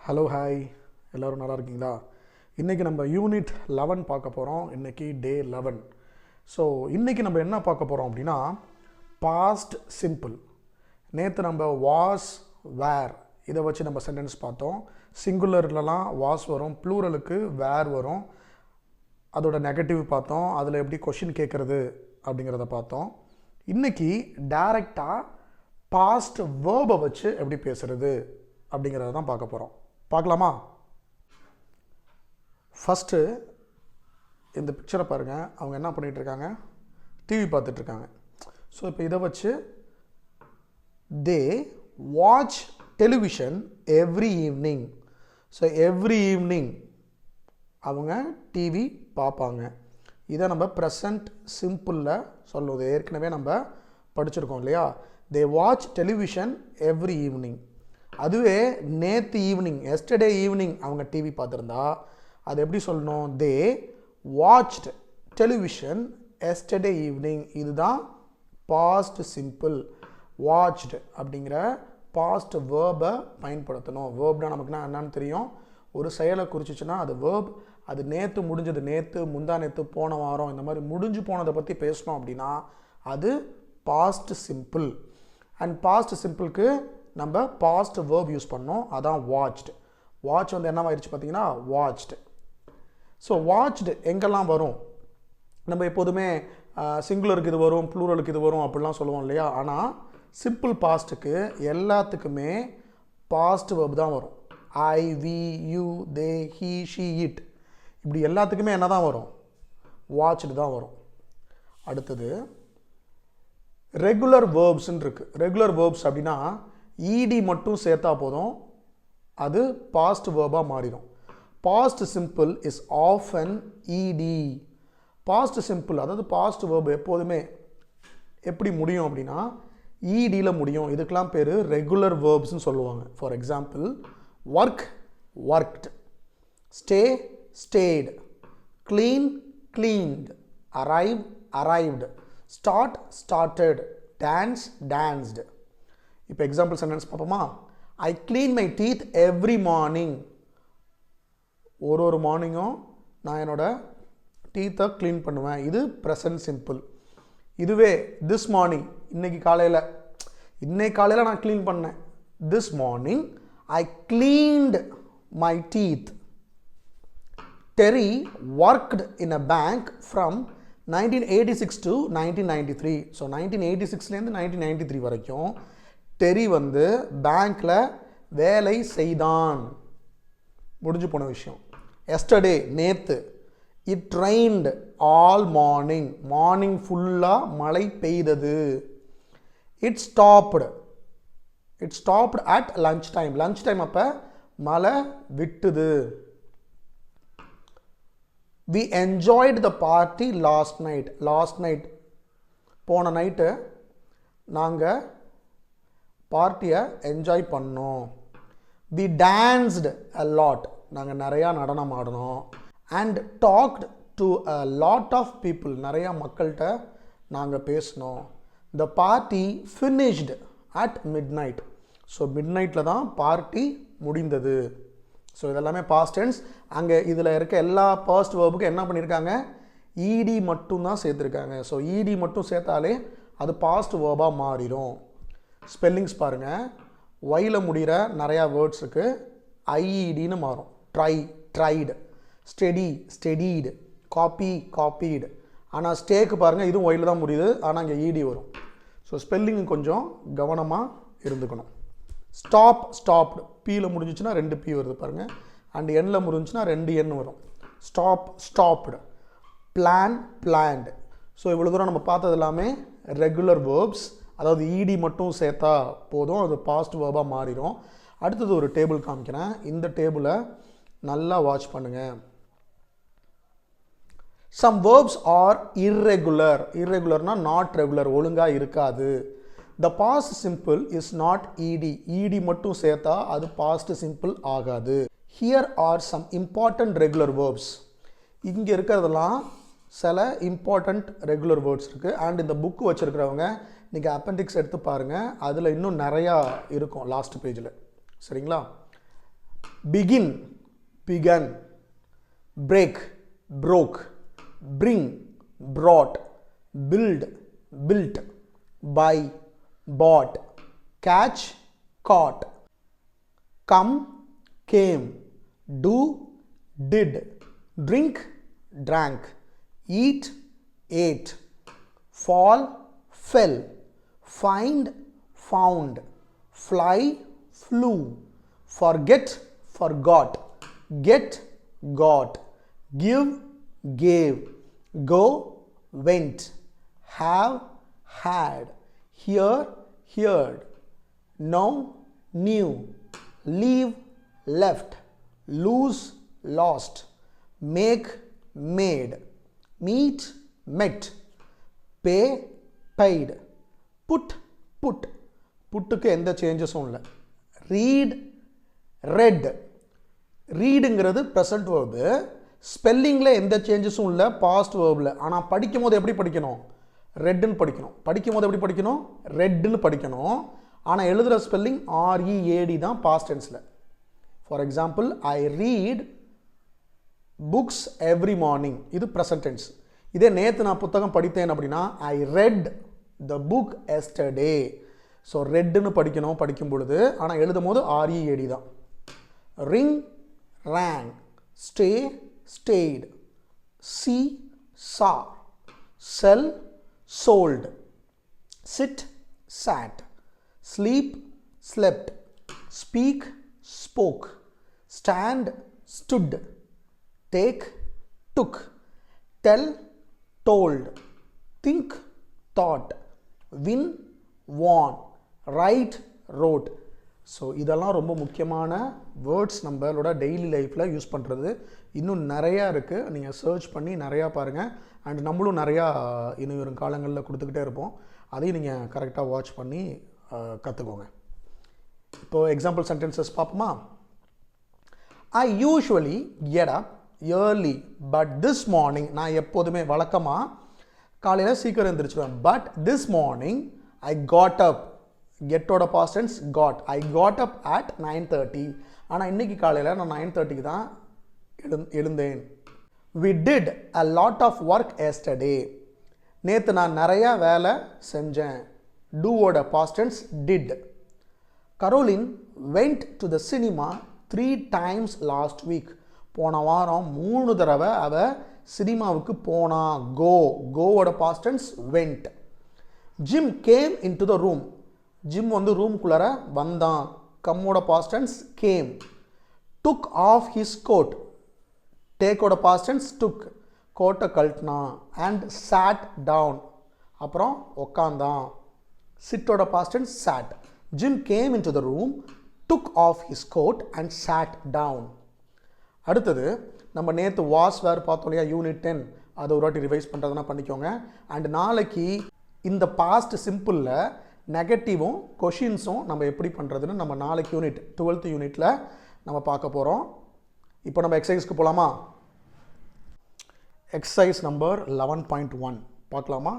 Hello hi, எல்லோரும் நல்லா இருக்கீங்களா? இன்றைக்கி நம்ம யூனிட் 11 பார்க்க போகிறோம். இன்றைக்கி டே 11. ஸோ இன்றைக்கி நம்ம என்ன பார்க்க போகிறோம் அப்படின்னா, பாஸ்ட் சிம்பிள். நேற்று நம்ம வாஸ், வேர் இதை வச்சு நம்ம சென்டென்ஸ் பார்த்தோம். சிங்குலர்லலாம் வாஸ் வரும், ப்ளூரலுக்கு வேர் வரும். அதோட நெகட்டிவ் பார்த்தோம், அதில் எப்படி கொஷின் கேட்குறது அப்படிங்கிறத பார்த்தோம். இன்றைக்கி டைரெக்டாக பாஸ்ட் வேர்பை வச்சு எப்படி பேசுகிறது அப்படிங்கிறத தான் பார்க்க போகிறோம். பார்க்கலாமா? ஃபஸ்ட்டு இந்த பிக்சரை பாருங்கள். அவங்க என்ன பண்ணிகிட்ருக்காங்க? டிவி பார்த்துட்ருக்காங்க. ஸோ இப்போ இதை வச்சு they watch television every evening. So every evening அவங்க டிவி பார்ப்பாங்க. இதை நம்ம ப்ரெசண்ட் சிம்பிளில் சொல்லுவது ஏற்கனவே நம்ம படிச்சிருக்கோம் இல்லையா? They watch television every evening. அதுவே நேற்று ஈவினிங், எஸ்டர்டே ஈவினிங் அவங்க டிவி பார்த்துருந்தா அது எப்படி சொல்லணும்? தே வாட்ச்ட் டெலிவிஷன் எஸ்டர்டே ஈவினிங். இதுதான் பாஸ்ட் சிம்பிள். வாட்ச்டு அப்படிங்கிற பாஸ்ட் வேர்பை பயன்படுத்தணும். வேர்ப்னா நமக்குன்னா என்னன்னு தெரியும். ஒரு செயலை குறிச்சிச்சுன்னா அது வேர்ப். அது நேற்று முடிஞ்சது, நேற்று முந்தா நேற்று போன வாரம் இந்த மாதிரி முடிஞ்சு போனதை பற்றி பேசணும் அப்படின்னா அது பாஸ்ட் சிம்பிள். அண்ட் பாஸ்ட் சிம்பிளுக்கு நம்ம பாஸ்ட் வேர்ப் யூஸ் பண்ணோம். அதான் வாட்ச்டு. வாட்ச் வந்து என்னவாயிருச்சு பார்த்தீங்கன்னா வாட்ச்டு. ஸோ வாட்ச்டு எங்கெல்லாம் வரும்? நம்ம எப்போதுமே சிங்குலருக்கு இது வரும், ப்ளூரலுக்கு இது வரும் அப்படிலாம் சொல்லுவோம் இல்லையா? ஆனால் சிம்பிள் பாஸ்ட்டுக்கு எல்லாத்துக்குமே பாஸ்ட் வேர்ப் தான் வரும். I, we, you, they, he, she, it இப்படி எல்லாத்துக்குமே என்ன தான் வரும்? வாட்ச்டு தான் வரும். அடுத்தது ரெகுலர் வேர்ப்ஸ்ன்னு இருக்குது. ரெகுலர் வேர்ப்ஸ் அப்படின்னா ஈடி மட்டும் சேர்த்தா போதும், அது பாஸ்ட் வேர்பாக மாறிடும். Past simple is often ED. Past simple அதாவது பாஸ்ட் வேர்ப் எப்போதுமே எப்படி முடியும் அப்படின்னா ஈடியில் முடியும். இதுக்கெல்லாம் பேர் ரெகுலர் வேர்ப்ஸ்ன்னு சொல்லுவாங்க. For example, work, worked, stay, stayed, clean, cleaned, arrive, arrived, start, started, dance, danced. இப்போ எக்ஸாம்பிள் சென்டென்ஸ் பார்ப்போமா? I clean my teeth every morning. ஒரு மார்னிங்கும் நான் என்னோட டீத்தை க்ளீன் பண்ணுவேன். இது ப்ரெசன்ட் சிம்பிள். இதுவே திஸ் மார்னிங், இன்னைக்கு காலையில் நான் க்ளீன் பண்ணேன். This morning I cleaned my teeth. Terry worked in a bank from 1986 to 1993. So 1986லேருந்து 1993 வரைக்கும் டெரி வந்து பேங்க்கில் வேலை செய்தான். முடிஞ்சு போன விஷயம். எஸ்டர்டே நேற்று. It rained all morning. Morning ஃபுல்லாக மழை பெய்தது. It stopped at lunch time. Lunch time அப்போ மழை விட்டுது. We enjoyed the party last night. Last night போன நைட்டு நாங்கள் பார்ட்டியை என்ஜாய் பண்ணோம். We danced a lot. நாங்கள் நிறையா நடனம் ஆடினோம். And talked to a lot of people. நிறையா மக்கள்கிட்ட நாங்கள் பேசினோம். The party finished at midnight. So மிட்நைட்டில் தான் பார்ட்டி முடிந்தது. ஸோ இதெல்லாமே பாஸ்ட் டென்ஸ். அங்கே இதில் இருக்க எல்லா பாஸ்ட் வேர்புக்கும் என்ன பண்ணியிருக்காங்க? ஈடி மட்டும்தான் சேர்த்துருக்காங்க. ஸோ ஈடி மட்டும் சேர்த்தாலே அது பாஸ்ட் வேர்பாக மாறிடும். ஸ்பெல்லிங்ஸ் பாருங்கள். ஒயில் முடிகிற நிறையா வேர்ட்ஸுக்கு ஐஇடின்னு மாறும். ட்ரை, ட்ரைடு, ஸ்டெடி, ஸ்டெடீடு, காப்பி, காப்பீடு. ஆனால் ஸ்டேக்கு பாருங்கள், இதுவும் ஒயில் தான் முடியுது, ஆனால் இங்கே ஈடி வரும். ஸோ ஸ்பெல்லிங் கொஞ்சம் கவனமாக இருந்துக்கணும். ஸ்டாப், ஸ்டாப்டு, பியில் முடிஞ்சிச்சுன்னா 2 பி வருது பாருங்கள். அண்ட் எண்ணில் முடிஞ்சுன்னா 2 எண் வரும். Stop, stopped, plan, planned. So இவ்வளோ தூரம் நம்ம பார்த்தது எல்லாமே ரெகுலர் வேர்ப்ஸ். அதாவது ஈடி மட்டும் சேர்த்தா போதும், அது பாஸ்ட் வேர்பாக மாறிடும். அடுத்தது ஒரு டேபிள் காமிக்கிறேன். இந்த டேபிளை நல்லா வாட்ச் பண்ணுங்கள். Some verbs are irregular. இர்ரெகுலர்னா நாட் ரெகுலர், ஒழுங்காக இருக்காது. The past simple is not ED. ED மட்டும் சேர்த்தா அது பாஸ்ட் சிம்பிள் ஆகாது. Here are some important regular verbs. இங்கே இருக்கிறதெல்லாம் சில இம்பார்ட்டண்ட் ரெகுலர் வேர்ட்ஸ் இருக்குது. அண்ட் இந்த புக்கு வச்சுருக்கிறவங்க நீங்கள் அப்பெண்டிக்ஸ் எடுத்து பாருங்கள், அதில் இன்னும் நிறையா இருக்கும் லாஸ்ட் பேஜில். சரிங்களா? begin, begun, break, broke, bring, brought, build, built, buy, bought, catch, caught, come, came, do, did, drink, drank, eat, ate, fall, fell, find, found, fly, flew, forget, forgot, get, got, give, gave, go, went, have, had, hear, heard, know, knew, leave, left, lose, lost, make, made, meet, met, pay, paid, put, put, புட்டுக்கு எந்த சேஞ்சஸும் இல்லை. Read, read. ரீடுங்கிறது present verb, ஸ்பெல்லிங்கில் எந்த சேஞ்சஸும் இல்லை past waybill. ஆனால் படிக்கும் போது எப்படி படிக்கணும்? ரெட்டுன்னு படிக்கணும். படிக்கும் போது எப்படி படிக்கணும்? ரெட்டுன்னு படிக்கணும். ஆனால் எழுதுகிற ஸ்பெல்லிங் ஆர்இஏடி தான் பாஸ்ட் டென்ஸில். For example, I read books every morning, இது ப்ரெசன்ட் டென்ஸ். இதே நேற்று நான் புத்தகம் படித்தேன் அப்படின்னா I read the book yesterday. So ரெட்டுன்னு படிக்கணும் படிக்கும் பொழுது, ஆனால் எழுதும் போது ஆர்இஏடி தான். Ring, rang, stay, stayed, see, saw, sell, sold, sit, sat, sleep, slept, speak, spoke, stand, stood, take, took, tell, told, think, thought, win, won, write, wrote. So இதெல்லாம் ரொம்ப முக்கியமான வேர்ட்ஸ் நம்மளோட டெய்லி லைஃப்பில் யூஸ் பண்ணுறது. இன்னும் நிறையா இருக்குது, நீங்கள் சர்ச் பண்ணி நிறையா பாருங்கள். அண்ட் நம்மளும் நிறையா இன்னும் வரும் காலங்களில் கொடுத்துக்கிட்டே இருப்போம். அதையும் நீங்கள் கரெக்டாக வாட்ச் பண்ணி கற்றுக்கோங்க. இப்போது எக்ஸாம்பிள் சென்டென்சஸ் பார்ப்போமா? I usually get up early but this morning. நான் எப்போதுமே வழக்கமாக காலையில் சீக்கிரம் எழுந்திரிச்சிடுவேன். But this morning I got up. கெட்டோட past tense got. I got up at 9:30. ஆனால் இன்றைக்கி காலையில் நான் 9:30க்கு தான் எழுந்தேன். We did a lot of work yesterday. நேற்று நான் நிறையா வேலை செஞ்சேன். டூவோட past tense did. Caroline went to the cinema 3 times last week. போன வாரம் 3 தடவை அவள் சினிமாவுக்கு போனா. கோவோட past tense went. Jim came into the room. Jim வந்து ரூம்குள்ளார வந்தான். கம்மோட past tense came. took off his coat. டேக்கோட பாஸ்ட் டென்ஸ் took. கோட்டை கழட்டினா. and sat down. அப்புறம் உக்காந்தான். சிட்டோட past tense sat. Jim came into the room, took off his coat and sat down. அடுத்தது நம்ம நேற்று வாஸ் வேர் பார்த்தோம் இல்லையா, யூனிட் 10. அதை ஒரு வாட்டி ரிவைஸ் பண்ணுறதுனா பண்ணிக்கோங்க. அண்ட் நாளைக்கு இந்த பாஸ்ட் சிம்பிளில் நெகட்டிவும் கொஷின்ஸும் நம்ம எப்படி பண்ணுறதுன்னு நம்ம நாளைக்கு யூனிட் 12th யூனிட்டில் நம்ம பார்க்க போகிறோம். இப்போ நம்ம எக்ஸசைஸ்க்கு போகலாமா? எக்ஸசைஸ் நம்பர் 11.1 பார்க்கலாமா?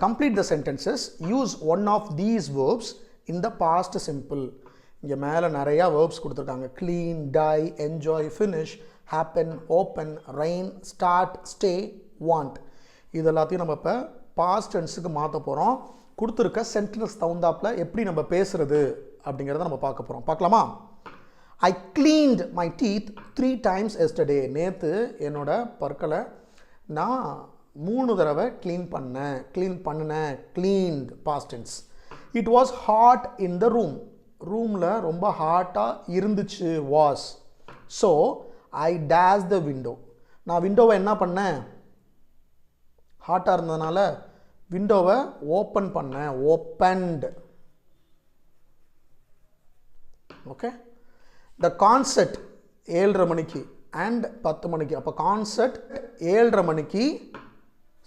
Complete the sentences. Use one of these verbs in the past simple. இங்கே மேலே நிறையா வேர்ப்ஸ் கொடுத்துருக்காங்க. Clean, die, enjoy, finish, happen, open, rain, start, stay, want. இது எல்லாத்தையும் நம்ம இப்போ பாஸ்ட் டென்ஸுக்கு மாற்ற போகிறோம். கொடுத்துருக்க சென்டென்ஸ் தகுந்தாப்பில் எப்படி நம்ம பேசுகிறது அப்படிங்கிறத நம்ம பார்க்க போகிறோம். பார்க்கலாமா? I cleaned my teeth 3 times yesterday. நேற்று என்னோட பற்களை நான் 3 தடவை க்ளீன் பண்ணினேன். Cleaned past tense. It was hot in the room. ரூமில் ரொம்ப ஹாட்டாக இருந்துச்சு. Was. So I dash the window. நான் விண்டோவை என்ன பண்ணேன்? ஹாட்டாக இருந்ததுனால விண்டோவை ஓப்பன் பண்ணேன். ஓப்பன்ட். ஓகே. த கான்சர்ட் 7:30 மணிக்கு அண்ட் 10 மணிக்கு. அப்போ கான்சர்ட் 7:30 மணிக்கு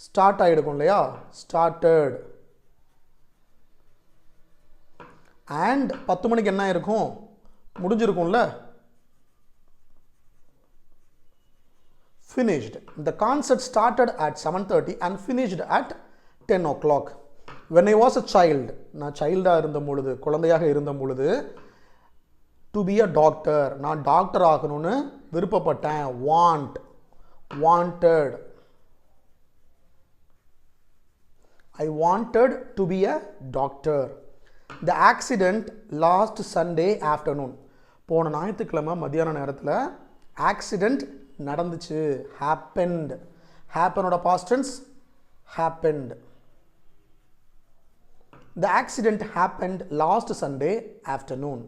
ஸ்டார்ட் ஆகிடுக்கும் இல்லையா, ஸ்டார்டட். அண்ட் 10 மணிக்கு என்ன இருக்கும்? முடிஞ்சிருக்கும்ல, finished. The concert started at 7:30 and finished at 10 o'clock. When I was a child, நான் சைல்டாக இருந்த பொழுது, குழந்தையாக இருந்த பொழுது, டு பி அ டாக்டர், நான் டாக்டர் ஆகணும்னு விருப்பப்பட்டேன். Wanted, I wanted to be a doctor. The accident last Sunday afternoon, போன ஞாயிற்றுக்கிழமை மத்தியான நேரத்தில் ஆக்சிடெண்ட் நடந்துச்சு. happened, happenோட past tense happened. The accident happened last Sunday afternoon.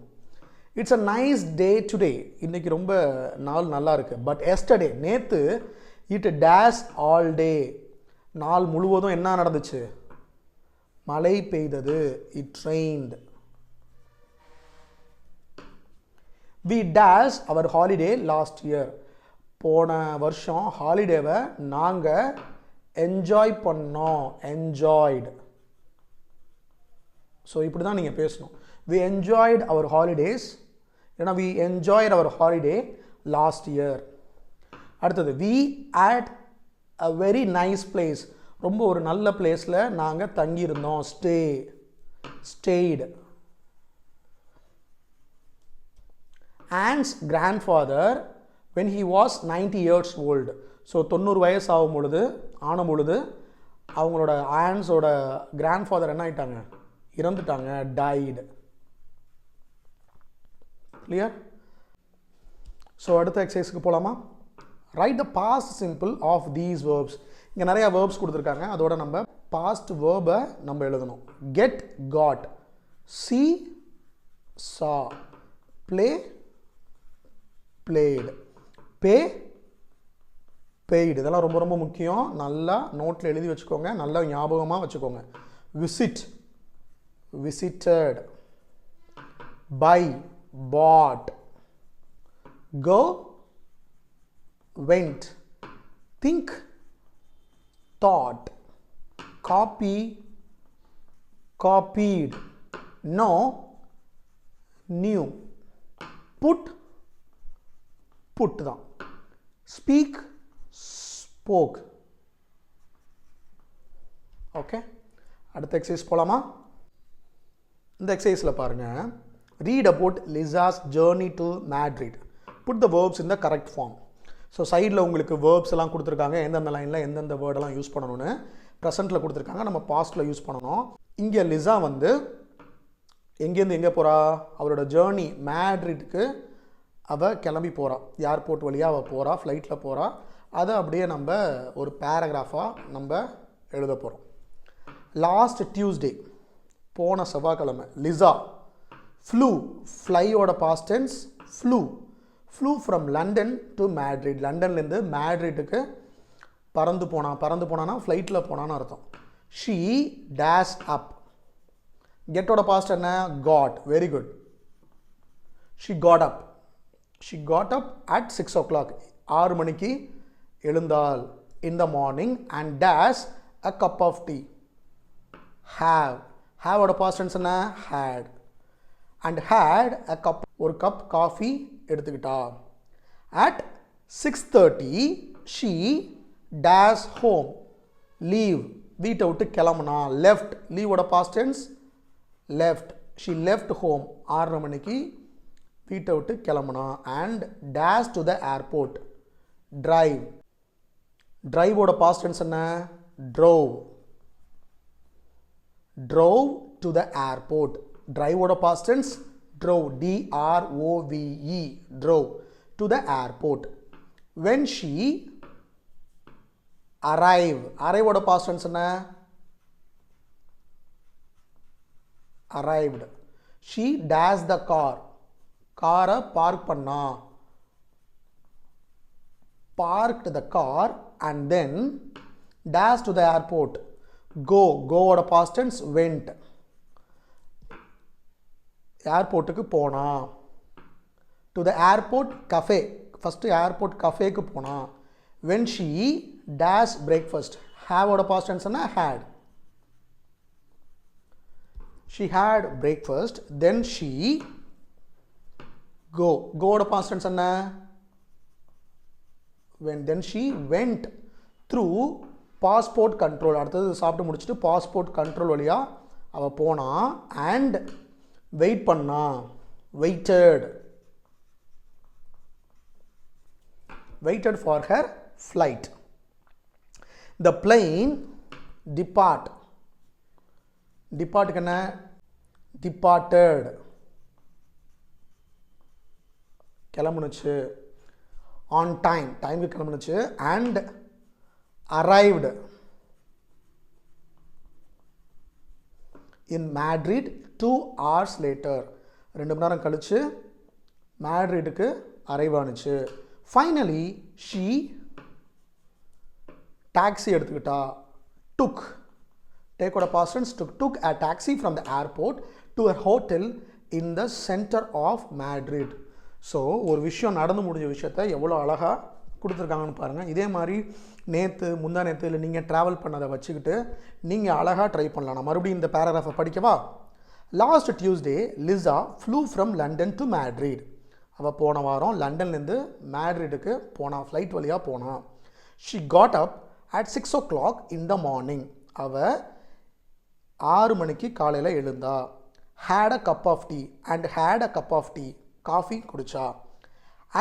It's a nice day today. இன்னைக்கு ரொம்ப நாள் நல்லா இருக்கு. But yesterday, நேத்து, it dash all day. நாள் முழுவதும் என்ன நடந்துச்சு? மழை பெய்தது. It rained. We dashed our holiday last year. போன வருஷம் ஹாலிடேவை நாங்கள் என்ஜாய் பண்ணோம். enjoyed. ஸோ இப்படி தான் நீங்கள் பேசணும். We enjoyed our holidays. ஏன்னா we enjoyed our holiday last year. அடுத்தது we at a very nice place. ரொம்ப ஒரு நல்ல பிளேஸில் நாங்கள் தங்கியிருந்தோம். stayed. Anne's grandfather when he was 90 years old. So 90 வயசு ஆன பொழுது அவங்களோட ஆன்ஸோட கிராண்ட்ஃபாதர் என்ன ஆயிட்டாங்க? இறந்துட்டாங்க. died. clear? ஸோ அடுத்த எக்ஸசைஸ்க்கு போகலாமா? Write the past simple of these verbs. இங்கே நிறையா வேர்ப்ஸ் கொடுத்துருக்காங்க. அதோட நம்ம பாஸ்ட் வேர்பை நம்ம எழுதணும். Get, got. See, saw. Play, played. Pay, paid. இதெல்லாம் ரொம்ப ரொம்ப முக்கியம். நல்லா நோட்டில் எழுதி வச்சுக்கோங்க. நல்லா ஞாபகமாக வச்சுக்கோங்க. Visit, visited. Buy, bought. Go, went. Think, thought. Copy, copied. Know, knew. Put தான். Speak, spoke. ஓகே, அடுத்த எக்ஸசைஸ் போகலாமா? இந்த எக்ஸசைஸில் பாருங்கள். Read about Lisa's journey to Madrid. Put the verbs in the correct form. So சைடில் உங்களுக்கு verbs எல்லாம் கொடுத்துருக்காங்க. எந்தெந்த லைனில் எந்தெந்த வேர்டெல்லாம் யூஸ் பண்ணணும்னு ப்ரெசென்ட்டில் கொடுத்துருக்காங்க. நம்ம பாஸ்ட்டில் யூஸ் பண்ணணும். இங்கே லிசா வந்து எங்கேருந்து எங்கே போகிறா? அவரோட ஜேர்னி மேட்ரிட்டுக்கு அவள் கிளம்பி போகிறா. ஏர்போர்ட் வழியாக அவள் போகிறா, ஃப்ளைட்டில் போகிறா. அதை அப்படியே நம்ம ஒரு பேராகிராஃபாக நம்ம எழுத போகிறோம். லாஸ்ட் டியூஸ்டே, போன செவ்வாய்க்கிழமை, லிசா ஃப்ளூ, ஃப்ளையோட past tense flew from London to Madrid. லண்டன்லேருந்து மேட்ரிட்டுக்கு பறந்து போனான்னா ஃப்ளைட்டில் போனான்னு அர்த்தம். She dash up. கெட்டோட பாஸ்ட் என்ன? Got. Very good. She got up at 6 o'clock. 6 மணிக்கு எழுந்தாள். In the morning and dash a cup of tea. ஹேவோட பாஸ்ட் டென்ஸ் என்ன? Had. And had a cup, ஒரு கப் காஃபி எடுத்துக்கிட்டா. At 6:30 she dash home. Leave, வீட்டை விட்டு கிளம்புனா. லெஃப்ட், லீவோட past tense left. She left home. 6:30 மணிக்கு வீட்டை விட்டு கிளம்புனா. And dash to the airport. டிரைவோட பாஸ்ட் டென்ஸ் என்ன? Drove to the airport. டிரைவோட past tense drove, D-R-O-V-E, drove to the airport. When she arrived ஓட past tense என்ன? arrived. She dashed the car. காரை பார்க் பண்ணா. parked the car and then dashed to the airport. go ஓட past tense went. ஏர்போர்ட்டுக்கு போனா. To the airport cafe, first airport கஃபேக்கு போனா. When she dash breakfast. ஹேவோட past tense என்ன? Had. She had breakfast. Then she கோவோட past tense என்ன? Then she went through passport control. அடுத்தது சாப்பிட்டு முடிச்சுட்டு பாஸ்போர்ட் கண்ட்ரோல் வழியாக அவள் போனா. அண்ட் வெயிட் பண்ணா. Waited. waited for her flight. The plane departed கிளம்புனுச்சு. on டைமுக்கு கிளம்புனுச்சு. and arrived in Madrid 2 hours later. 2 மணி நேரம் கழிச்சு மேட்ரிடுக்கு அரைவ் ஆனுச்சு. ஃபைனலி ஷீ டாக்ஸி எடுத்துக்கிட்டா. டேக்கோட past tense took a taxi from the airport to a hotel in the center of Madrid. So ஒரு விஷயம் நடந்து முடிஞ்ச விஷயத்த எவ்வளோ அழகாக கொடுத்துருக்காங்கன்னு பாருங்கள். இதே மாதிரி முந்தா நேற்று இல்லை நீங்கள் ட்ராவல் பண்ணதை வச்சுக்கிட்டு நீங்கள் அழகாக ட்ரை பண்ணலாம். நான் மறுபடியும் இந்த பேராகிராஃபை படிக்கவா? Last Tuesday Lisa flew from London to Madrid. அவள் போன வாரம் லண்டன்லேருந்து மேட்ரிடுக்கு போனான், ஃப்ளைட் வழியாக போனான். She got up at 6 o'clock in the morning. அவள் 6 மணிக்கு காலையில் எழுந்தா. had a cup of tea coffee குடிச்சா.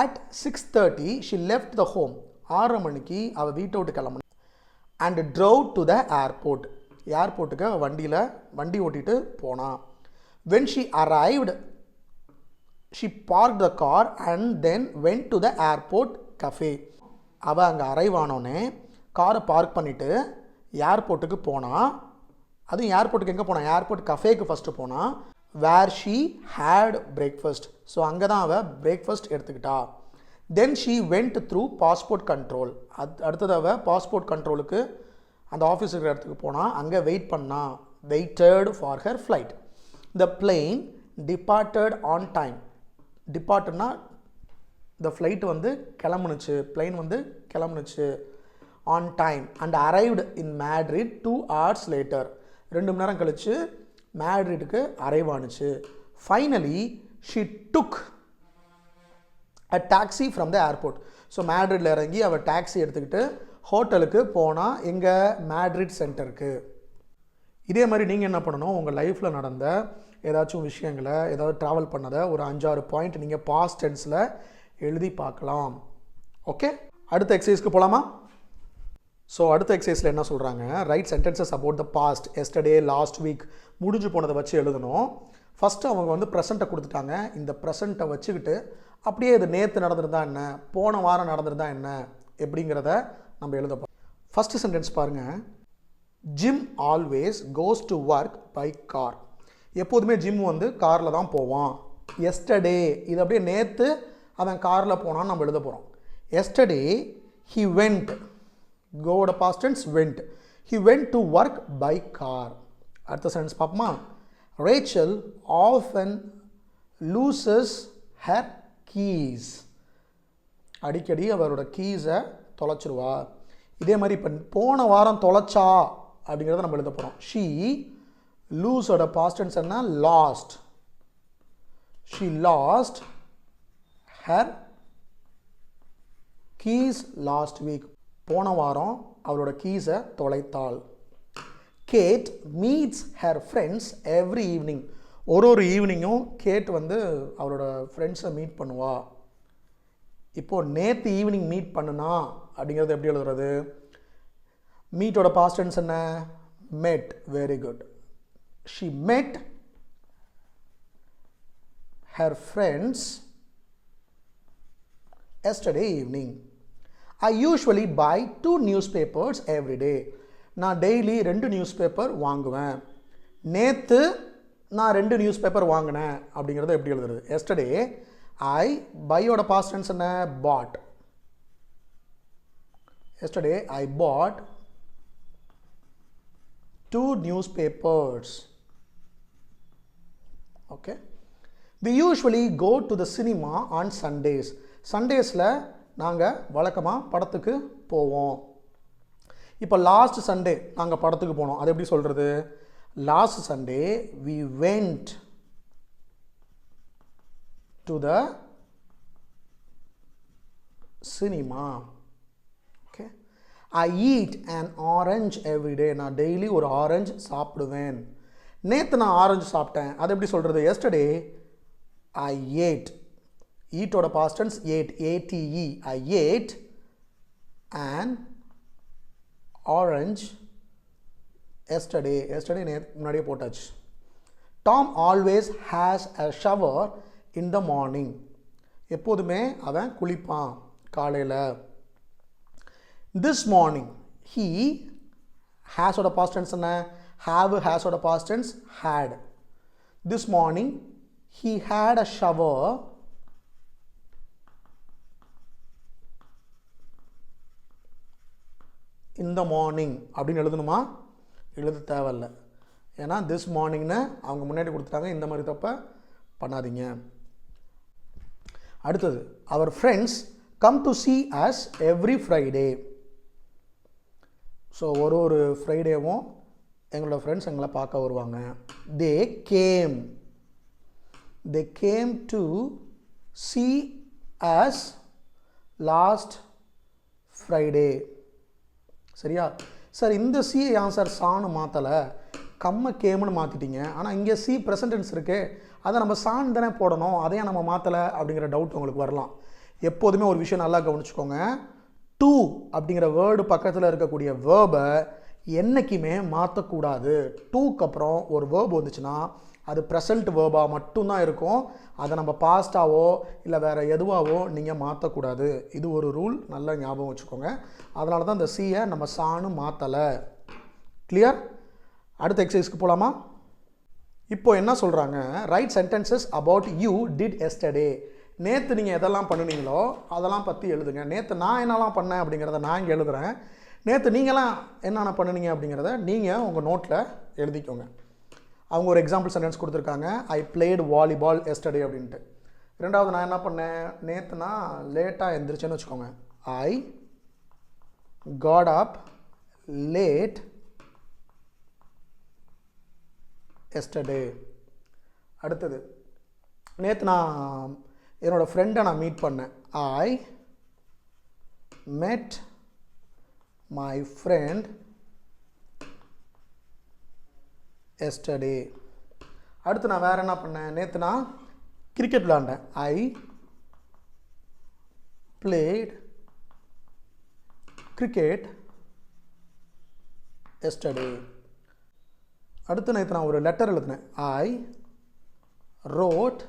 at 6:30 she left the home. 6 மணிக்கு அவள் வீட்டை விட்டு கிளம்புனா. and drove to the airport. ஏர்போர்ட்டுக்கு வண்டி ஓட்டிட்டு போனா. when she arrived she parked the car and then went to the airport cafe. அவள் அங்கே அரைவ் ஆனோடனே காரை பார்க் பண்ணிவிட்டு ஏர்போர்ட்டுக்கு போனால். அதுவும் ஏர்போர்ட்டுக்கு எங்கே போனால்? ஏர்போர்ட் கஃபேக்கு ஃபஸ்ட்டு போனால். Where she had breakfast. So அங்கே தான் அவள் பிரேக்ஃபாஸ்ட் எடுத்துக்கிட்டா. Then she went through passport control. அடுத்தது அவள் பாஸ்போர்ட் கண்ட்ரோலுக்கு அந்த ஆஃபீஸ் இருக்கிற இடத்துக்கு போனால். அங்கே வெயிட் பண்ணா. Waited for her flight. The plane departed on time. டிபார்ட்னா இந்த ஃப்ளைட் வந்து கிளம்புனுச்சு, பிளேன் வந்து கிளம்புனுச்சு on time and arrived in Madrid 2 hours later. 2 மணி நேரம் கழிச்சு மேட்ரிடுக்கு அரைவ் ஆனுச்சு. Finally she took a taxi from the airport. So மேட்ரிடில் இறங்கி அவள் டாக்ஸி எடுத்துக்கிட்டு ஹோட்டலுக்கு போனால் எங்கள் மேட்ரிட் சென்டருக்கு. இதே மாதிரி நீங்கள் என்ன பண்ணணும்? உங்கள் லைஃப்பில் நடந்த ஏதாச்சும் விஷயங்களை, ஏதாவது ட்ராவல் பண்ணதை ஒரு 5-6 பாயிண்ட் நீங்கள் பாஸ்ட் டென்ஸில் எழுதி பார்க்கலாம். ஓகே, அடுத்த எக்ஸசைஸ்க்கு போகலாமா? ஸோ அடுத்த எக்ஸசைஸில் என்ன சொல்கிறாங்க? Write sentences about the past, yesterday, last week, முடிஞ்சு போனதை வச்சு எழுதணும். ஃபஸ்ட்டு அவங்க வந்து ப்ரெசண்ட்டை கொடுத்துட்டாங்க. இந்த ப்ரெசண்ட்டை வச்சுக்கிட்டு அப்படியே இது நேற்று நடந்திருந்தா என்ன, போன வாரம் நடந்திருந்தா என்ன எப்படிங்கிறத நம்ம எழுத போகிறோம். ஃபஸ்ட்டு சென்டென்ஸ் பாருங்கள். Jim always goes to work by car. எப்போதுமே ஜிம் வந்து காரில் தான் போவான். எஸ்டர்டே, இது அப்படியே நேற்று அவன் காரில் போனான்னு நம்ம எழுத போகிறோம். Yesterday he went. கோவோட past tense went. He went to work by car. அடுத்த சென்டென்ஸ் பார்ப்போமா? Rachel often loses her keys. அடிக்கடி அவரோட கீஸை தொலைச்சிருவா. இதே மாதிரி இப்போ போன வாரம் தொலைச்சா அப்படிங்கிறத நம்ம எழுத போகிறோம். ஷீ லூஸோட பாஸ்ட் டென்ஸ் என்ன? Lost. She lost her keys last week. போன வாரம் அவளோட கீஸை தொலைத்தாள். Kate meets her friends every evening. ஒரு ஈவினிங்கும் கேட் வந்து அவளோட ஃப்ரெண்ட்ஸை மீட் பண்ணுவா. இப்போது நேற்று ஈவினிங் மீட் பண்ணுனா அப்படிங்கிறது எப்படி எழுதுறது? மீட்டோட பாஸ்ட் டென்ஸ் என்ன? met. Very good. she met her friends yesterday evening. I usually buy 2 newspapers every day. நான் டெய்லி 2 நியூஸ் பேப்பர் வாங்குவேன். நேற்று நான் 2 நியூஸ் பேப்பர் வாங்கினேன் அப்படிங்கிறத எப்படி எழுதுறது? எஸ்டர்டே ஐ பையோட பாஸ்ட் டென்ஸ் என்ன? Bought. Yesterday I bought 2 newspapers. Okay. We usually go to the cinema on Sundays. சண்டேஸில் நாங்கள் வழக்கமாக படத்துக்கு போவோம். இப்போ லாஸ்ட் சண்டே நாங்கள் படத்துக்கு போனோம். அது எப்படி சொல்கிறது? Last Sunday we went to the cinema. Okay. I eat an orange every day. நான் டெய்லி ஒரு ஆரஞ்சு சாப்பிடுவேன். நேற்று நான் ஆரஞ்சு சாப்பிட்டேன். அது எப்படி சொல்கிறது? Yesterday I ate. ஈட்டோட past tense ate. ATE. I ate an orange yesterday. yesterday முன்னாடியே போட்டாச்சு. Tom always has a shower in the morning. எப்போதுமே அவன் குளிப்பான் காலையில். This morning he has ஓட past tense என்ன? have has ஓட past tense had. This morning he had a shower in the morning அப்படின்னு எழுதணுமா? எழுத தேவையில்லை. ஏன்னா திஸ் மார்னிங்னு அவங்க முன்னாடி கொடுத்துட்டாங்க. இந்த மாதிரி தப்பை பண்ணாதீங்க. அடுத்தது, our friends come to see us every Friday. So ஒரு ஃப்ரைடேவும் எங்களோட ஃப்ரெண்ட்ஸ் எங்களை பார்க்க வருவாங்க. they came to see us last Friday. சரியா? சார் இந்த சி ஏன் சார் சான்னு மாற்றலை, கம்மை கேம்னு மாற்றிட்டீங்க, ஆனால் இங்கே சி ப்ரெசன்டென்ஸ் இருக்குது, அதை நம்ம சான் தானே போடணும், அதையே நம்ம மாற்றலை அப்படிங்கிற டவுட் உங்களுக்கு வரலாம். எப்போதுமே ஒரு விஷயம் நல்லா கவனிச்சுக்கோங்க. டு அப்படிங்கிற வேர்டு பக்கத்தில் இருக்கக்கூடிய வேர்பை என்றைக்குமே மாற்றக்கூடாது. டூக்கு அப்புறம் ஒரு வேர்பு வந்துச்சுன்னா அது ப்ரெசண்ட் வேர்பாக மட்டும்தான் இருக்கும். அதை நம்ம பாஸ்டாவோ இல்லை வேறு எதுவாகவோ நீங்கள் மாற்றக்கூடாது. இது ஒரு ரூல், நல்லா ஞாபகம் வச்சுக்கோங்க. அதனால தான் இந்த சியை நம்ம சான்னு மாற்றலை. கிளியர்? அடுத்த எக்ஸசைஸ்க்கு போகலாமா? இப்போ என்ன சொல்கிறாங்க, write sentences about you did yesterday. நேற்று நீங்கள் எதெல்லாம் பண்ணுனீங்களோ அதெல்லாம் பற்றி எழுதுங்க. நேற்று நான் என்னெல்லாம் பண்ணேன் அப்படிங்கிறத நான் இங்கே எழுதுகிறேன். நேற்று நீங்களாம் என்னென்ன பண்ணுனீங்க அப்படிங்கிறத நீங்கள் உங்கள் நோட்டில் எழுதிக்கோங்க. அவங்க ஒரு எக்ஸாம்பிள் சென்டென்ஸ் கொடுத்துருக்காங்க, ஐ பிளேட் வாலிபால் எஸ்டர்டே அப்படின்ட்டு. ரெண்டாவது, நான் என்ன பண்ணேன், நேற்று நான் லேட்டாக எழுந்திரிச்சேன்னு வச்சுக்கோங்க. ஐ காட் அப் லேட் எஸ்டர்டே. அடுத்தது, நேற்று நான் என்னோடய ஃப்ரெண்டை நான் மீட் பண்ணேன். ஐ மெட் மை ஃப்ரெண்ட் எஸ்டர்டே. அடுத்து நான் வேறு என்ன பண்ணேன், நேற்று நான் கிரிக்கெட் விளாண்டேன். I played cricket yesterday. அடுத்து நேற்று நான் ஒரு லெட்டர் எழுதினேன். I wrote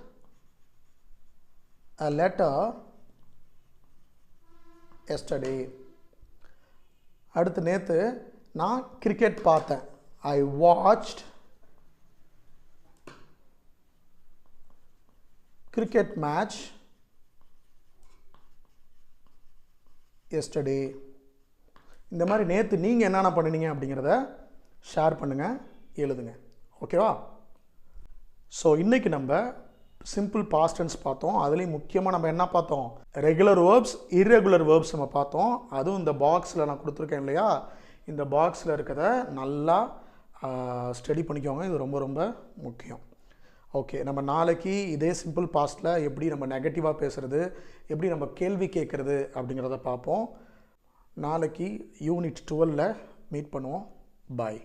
a letter yesterday. அடுத்து நேற்று நான் கிரிக்கெட் பார்த்தேன். I watched cricket match yesterday. இந்த மாதிரி நேற்று நீங்கள் என்னென்ன பண்ணினீங்க அப்படிங்கிறத ஷேர் பண்ணுங்கள், எழுதுங்க. ஓகேவா? ஸோ இன்றைக்கி நம்ம சிம்பிள் பாஸ்ட் டென்ஸ் பார்த்தோம். அதுலேயும் முக்கியமாக நம்ம என்ன பார்த்தோம், ரெகுலர் வேர்ப்ஸ், இர்ரெகுலர் வேர்ப்ஸ் நம்ம பார்த்தோம். அதுவும் இந்த பாக்ஸில் நான் கொடுத்துருக்கேன் இல்லையா, இந்த பாக்ஸில் இருக்கிறத நல்லா ஸ்டடி பண்ணிக்கோங்க. இது ரொம்ப ரொம்ப முக்கியம். ஓகே, நம்ம நாளைக்கு இதே சிம்பிள் பாஸ்ட்டில் எப்படி நம்ம நெகட்டிவாக பேசுகிறது, எப்படி நம்ம கேள்வி கேட்குறது அப்படிங்கிறத பார்ப்போம். நாளைக்கு யூனிட் 12 மீட் பண்ணுவோம். பாய்.